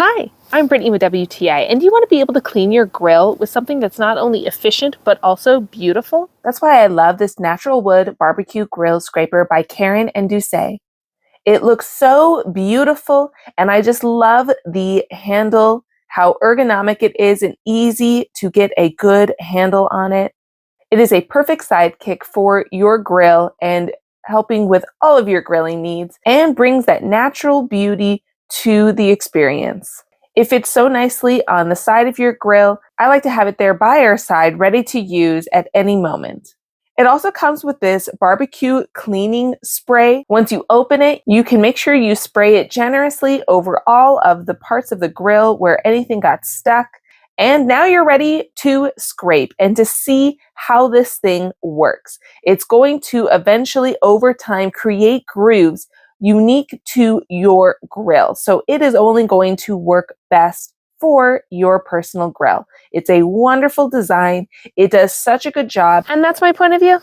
Hi, I'm Brittany with WTI, and do you want to be able to clean your grill with something that's not only efficient, but also beautiful? That's why I love this natural wood barbecue grill scraper by CARON DOUCET. It looks so beautiful, and I just love the handle, how ergonomic it is and easy to get a good handle on it. It is a perfect sidekick for your grill and helping with all of your grilling needs, and brings that natural beauty to the experience. It fits so nicely on the side of your grill. I like to have it there by our side, ready to use at any moment. It also comes with this barbecue cleaning spray. Once you open it, you can make sure you spray it generously over all of the parts of the grill where anything got stuck. And now you're ready to scrape and to see how this thing works. It's going to eventually, over time, create grooves unique to your grill. So it is only going to work best for your personal grill. It's a wonderful design. It does such a good job. And that's my point of view.